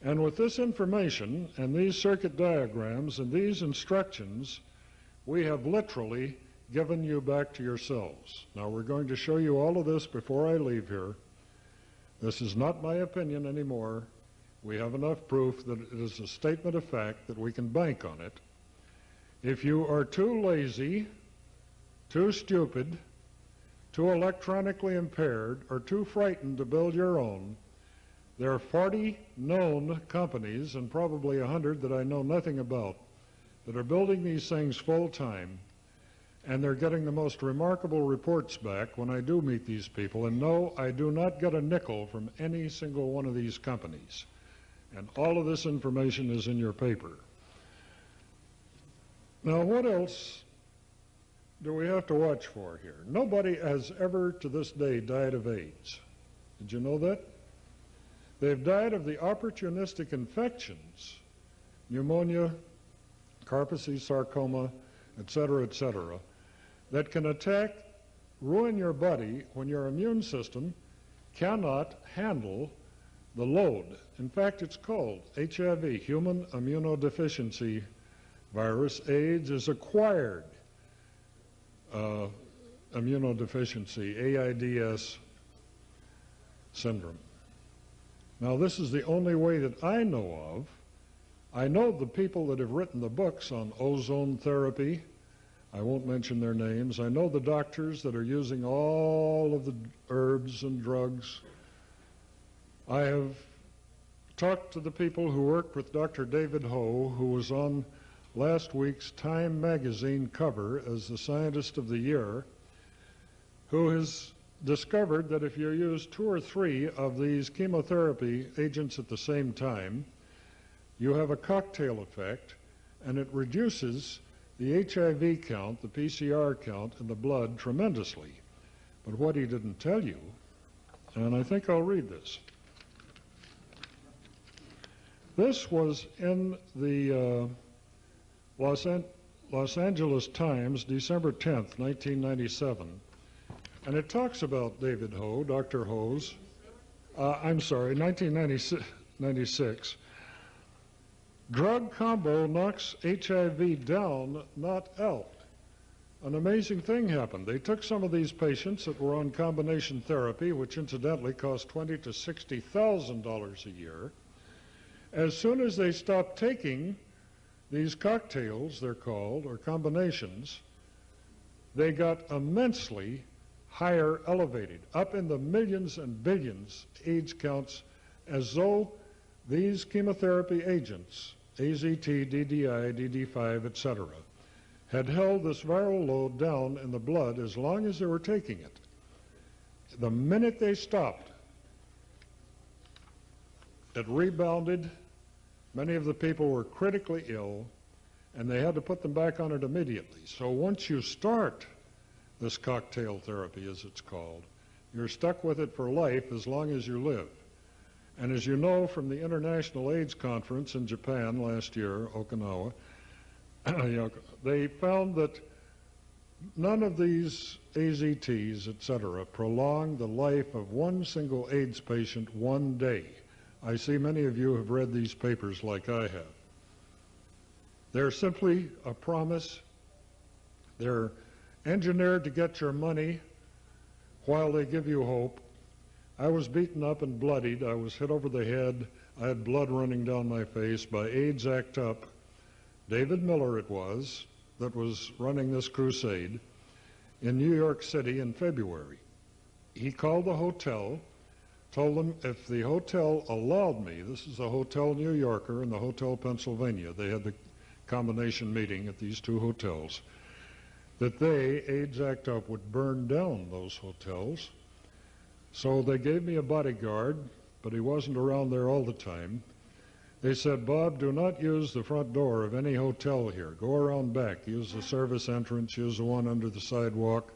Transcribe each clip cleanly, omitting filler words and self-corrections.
And with this information and these circuit diagrams and these instructions, we have literally given you back to yourselves. Now we're going to show you all of this before I leave here. This is not my opinion anymore. We have enough proof that it is a statement of fact that we can bank on it. If you are too lazy, too stupid, too electronically impaired, or too frightened to build your own, there are 40 known companies, and probably 100 that I know nothing about, that are building these things full-time, and they're getting the most remarkable reports back when I do meet these people. And no, I do not get a nickel from any single one of these companies. And all of this information is in your paper. Now, what else do we have to watch for here? Nobody has ever to this day died of AIDS. Did you know that? They've died of the opportunistic infections, pneumonia, Kaposi sarcoma, etc., that can attack, ruin your body when your immune system cannot handle the load. In fact, it's called HIV, human immunodeficiency virus. AIDS is acquired immunodeficiency, AIDS syndrome. Now, this is the only way that I know of. I know the people that have written the books on ozone therapy. I won't mention their names. I know the doctors that are using all of the herbs and drugs. I have talked to the people who worked with Dr. David Ho, who was on last week's Time magazine cover as the Scientist of the Year, who has discovered that if you use 2 or 3 of these chemotherapy agents at the same time, you have a cocktail effect, and it reduces the HIV count, the PCR count in the blood tremendously. But what he didn't tell you, and I think I'll read this. This was in the Los Angeles Times, December 10th, 1997. And it talks about David Ho, Dr. Ho's, 1996. Drug combo knocks HIV down, not out. An amazing thing happened. They took some of these patients that were on combination therapy, which incidentally cost $20,000 to $60,000 a year. As soon as they stopped taking these cocktails, they're called, or combinations, they got immensely higher elevated, up in the millions and billions AIDS counts, as though these chemotherapy agents, AZT, DDI, DD5, etc., had held this viral load down in the blood as long as they were taking it. The minute they stopped, it rebounded. Many of the people were critically ill, and they had to put them back on it immediately. So once you start this cocktail therapy, as it's called, you're stuck with it for life as long as you live. And as you know from the International AIDS Conference in Japan last year, Okinawa, they found that none of these AZTs, etc., prolong the life of one single AIDS patient one day. I see many of you have read these papers like I have. They're simply a promise. They're engineered to get your money while they give you hope. I was beaten up and bloodied. I was hit over the head. I had blood running down my face by AIDS Act Up. David Miller it was that was running this crusade in New York City in February. He called the hotel, told them if the hotel allowed me, this is the Hotel New Yorker and the Hotel Pennsylvania, they had the combination meeting at these 2 hotels, that they, AIDS Act Up, would burn down those hotels. So they gave me a bodyguard, but he wasn't around there all the time. They said, Bob, do not use the front door of any hotel here. Go around back. Use the service entrance. Use the one under the sidewalk.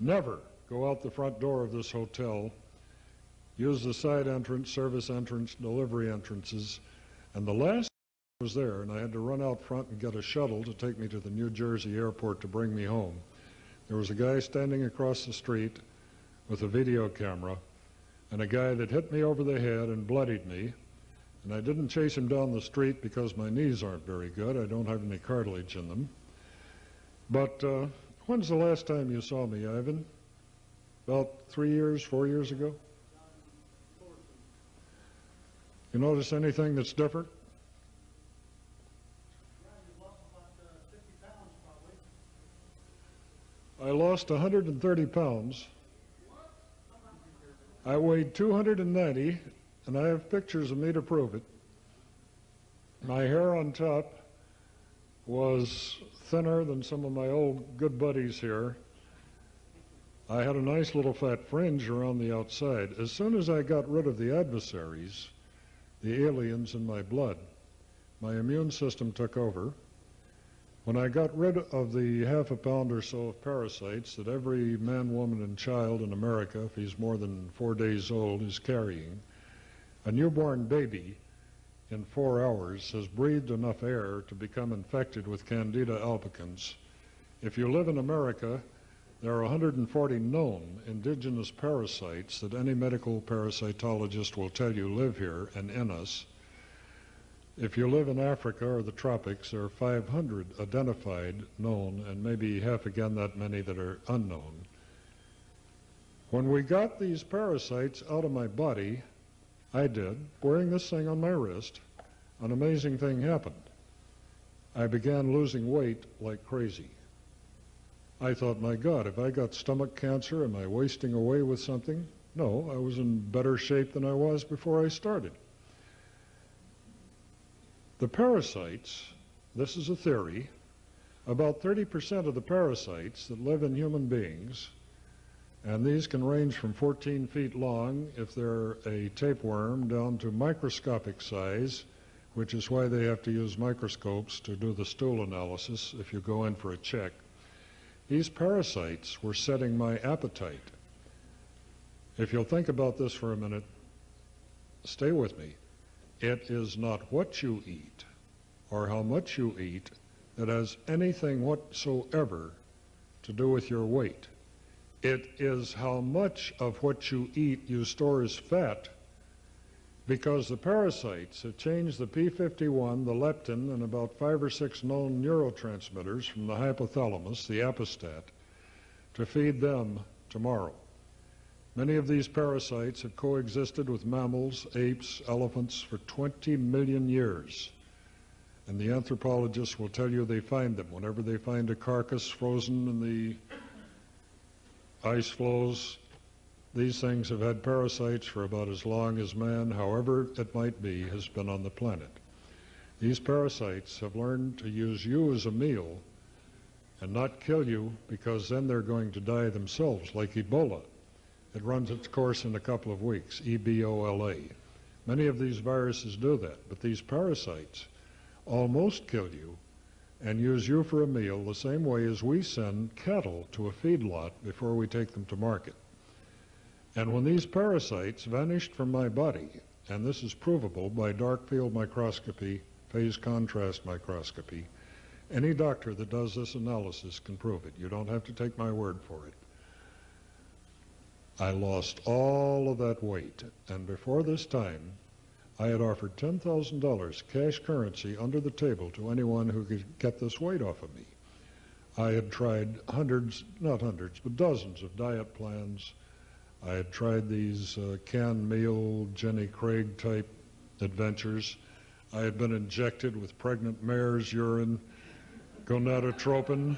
Never go out the front door of this hotel. Use the side entrance, service entrance, delivery entrances. And the last I was there, and I had to run out front and get a shuttle to take me to the New Jersey airport to bring me home. There was a guy standing across the street with a video camera, and a guy that hit me over the head and bloodied me, And I didn't chase him down the street because my knees aren't very good. I don't have any cartilage in them. But when's the last time you saw me, Ivan? About 3 years, 4 years ago? You notice anything that's different? I lost 130 pounds. I weighed 290, and I have pictures of me to prove it. My hair on top was thinner than some of my old good buddies here. I had a nice little fat fringe around the outside. As soon as I got rid of the adversaries, the aliens in my blood, my immune system took over. When I got rid of the half a pound or so of parasites that every man, woman, and child in America, if he's more than 4 days old, is carrying, a newborn baby in 4 hours has breathed enough air to become infected with Candida albicans. If you live in America, there are 140 known indigenous parasites that any medical parasitologist will tell you live here and in us. If you live in Africa or the tropics, there are 500 identified, known, and maybe half again that many that are unknown. When we got these parasites out of my body, I did, wearing this thing on my wrist, an amazing thing happened. I began losing weight like crazy. I thought, my God, if I got stomach cancer, am I wasting away with something? No, I was in better shape than I was before I started. The parasites, this is a theory, about 30% of the parasites that live in human beings, and these can range from 14 feet long if they're a tapeworm down to microscopic size, which is why they have to use microscopes to do the stool analysis if you go in for a check. These parasites were setting my appetite. If you'll think about this for a minute, stay with me. It is not what you eat or how much you eat that has anything whatsoever to do with your weight. It is how much of what you eat you store as fat, because the parasites have changed the P51, the leptin, and about 5 or 6 known neurotransmitters from the hypothalamus, the apostat, to feed them tomorrow. Many of these parasites have coexisted with mammals, apes, elephants for 20 million years. And the anthropologists will tell you they find them. Whenever they find a carcass frozen in the ice floes, these things have had parasites for about as long as man, however it might be, has been on the planet. These parasites have learned to use you as a meal and not kill you, because then they're going to die themselves, like Ebola. It runs its course in a couple of weeks, Ebola. Many of these viruses do that, but these parasites almost kill you and use you for a meal the same way as we send cattle to a feedlot before we take them to market. And when these parasites vanished from my body, and this is provable by dark field microscopy, phase contrast microscopy, any doctor that does this analysis can prove it. You don't have to take my word for it. I lost all of that weight, and before this time, I had offered $10,000 cash currency under the table to anyone who could get this weight off of me. I had tried hundreds, not hundreds, but dozens of diet plans. I had tried these canned meal, Jenny Craig type adventures. I had been injected with pregnant mare's urine, gonadotropin.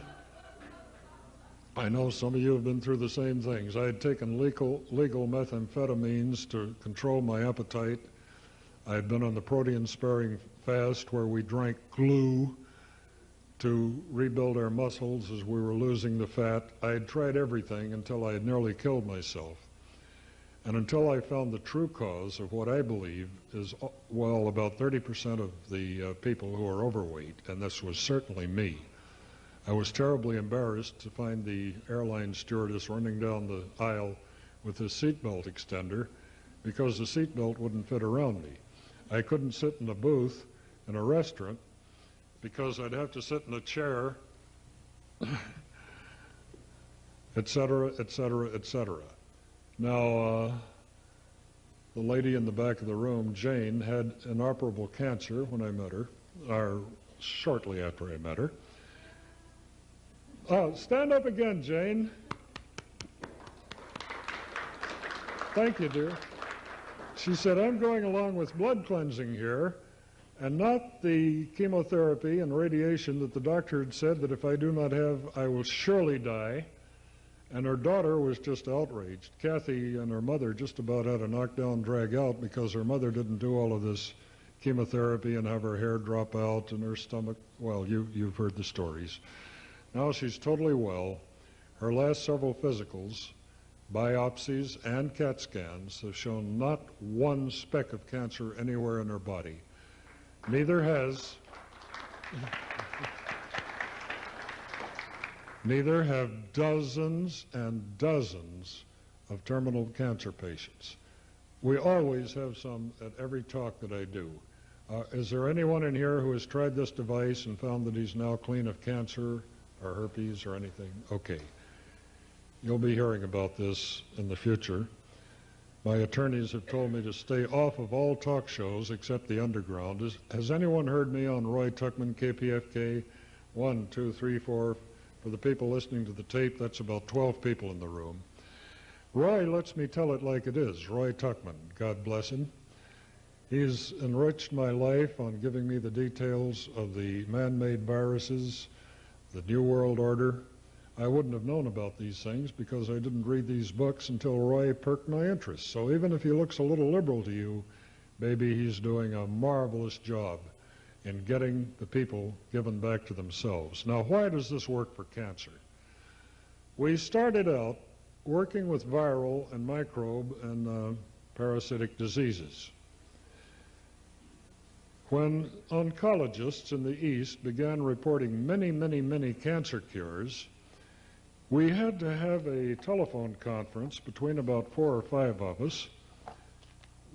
I know some of you have been through the same things. I had taken legal methamphetamines to control my appetite. I had been on the protein-sparing fast where we drank glue to rebuild our muscles as we were losing the fat. I had tried everything until I had nearly killed myself. And until I found the true cause of what I believe is, well, about 30% of the people who are overweight, and this was certainly me. I was terribly embarrassed to find the airline stewardess running down the aisle with a seatbelt extender, because the seatbelt wouldn't fit around me. I couldn't sit in a booth in a restaurant because I'd have to sit in a chair, et cetera, et cetera, et cetera. Now, the lady in the back of the room, Jane, had inoperable cancer when I met her, or shortly after I met her. Stand up again, Jane. Thank you, dear. She said, I'm going along with blood cleansing here, and not the chemotherapy and radiation that the doctor had said that if I do not have, I will surely die. And her daughter was just outraged. Kathy and her mother just about had a knockdown drag out because her mother didn't do all of this chemotherapy and have her hair drop out and her stomach. Well, you've heard the stories. Now she's totally well. Her last several physicals, biopsies and CAT scans have shown not one speck of cancer anywhere in her body. Neither have dozens and dozens of terminal cancer patients. We always have some at every talk that I do. Is there anyone in here who has tried this device and found that he's now clean of cancer or herpes or anything? Okay. You'll be hearing about this in the future. My attorneys have told me to stay off of all talk shows except the underground. Has anyone heard me on Roy Tuckman, KPFK? 1, 2, 3, 4. For the people listening to the tape, that's about 12 people in the room. Roy lets me tell it like it is. Roy Tuckman, God bless him. He's enriched my life on giving me the details of the man-made viruses, the New World Order. I wouldn't have known about these things because I didn't read these books until Roy perked my interest. So even if he looks a little liberal to you, maybe he's doing a marvelous job in getting the people given back to themselves. Now, why does this work for cancer? We started out working with viral and microbe and parasitic diseases. When oncologists in the East began reporting many cancer cures, we had to have a telephone conference between about 4 or 5 of us.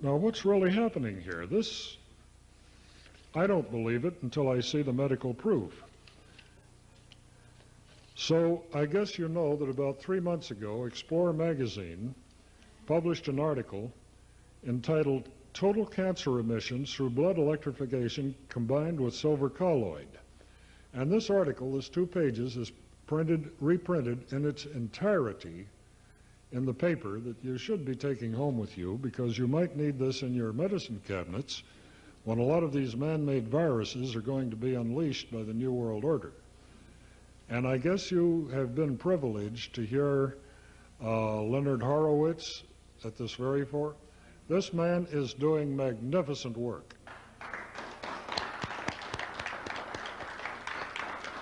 Now, what's really happening here? I don't believe it until I see the medical proof. So I guess you know that about 3 months ago, Explorer magazine published an article entitled Total Cancer Remissions Through Blood Electrification Combined with Silver Colloid. And this article, this 2 pages, is reprinted in its entirety in the paper that you should be taking home with you because you might need this in your medicine cabinets when a lot of these man-made viruses are going to be unleashed by the New World Order. And I guess you have been privileged to hear Leonard Horowitz at this very fore. This man is doing magnificent work.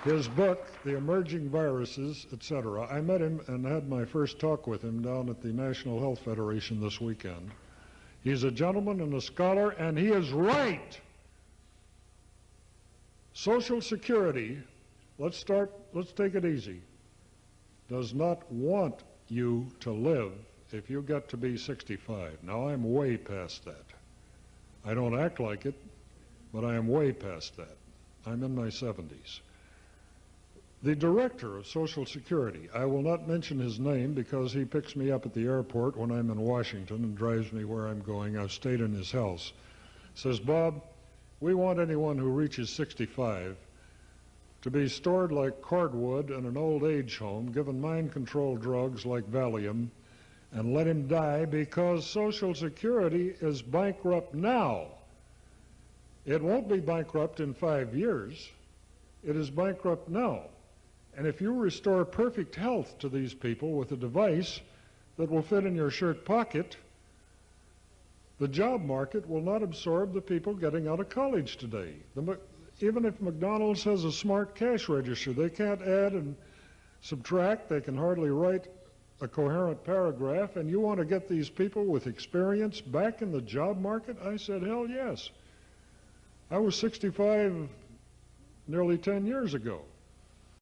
His book, The Emerging Viruses, etc., I met him and had my first talk with him down at the National Health Federation this weekend. He's a gentleman and a scholar, and he is right. Social Security, let's take it easy, does not want you to live if you get to be 65. Now, I'm way past that. I don't act like it, but I am way past that. I'm in my 70s. The director of Social Security, I will not mention his name because he picks me up at the airport when I'm in Washington and drives me where I'm going. I've stayed in his house. Says, Bob, we want anyone who reaches 65 to be stored like cordwood in an old age home, given mind-controlled drugs like Valium, and let him die because Social Security is bankrupt now. It won't be bankrupt in 5 years. It is bankrupt now. And if you restore perfect health to these people with a device that will fit in your shirt pocket, the job market will not absorb the people getting out of college today. Even if McDonald's has a smart cash register, they can't add and subtract. They can hardly write a coherent paragraph. And you want to get these people with experience back in the job market? I said, hell yes. I was 65 nearly 10 years ago.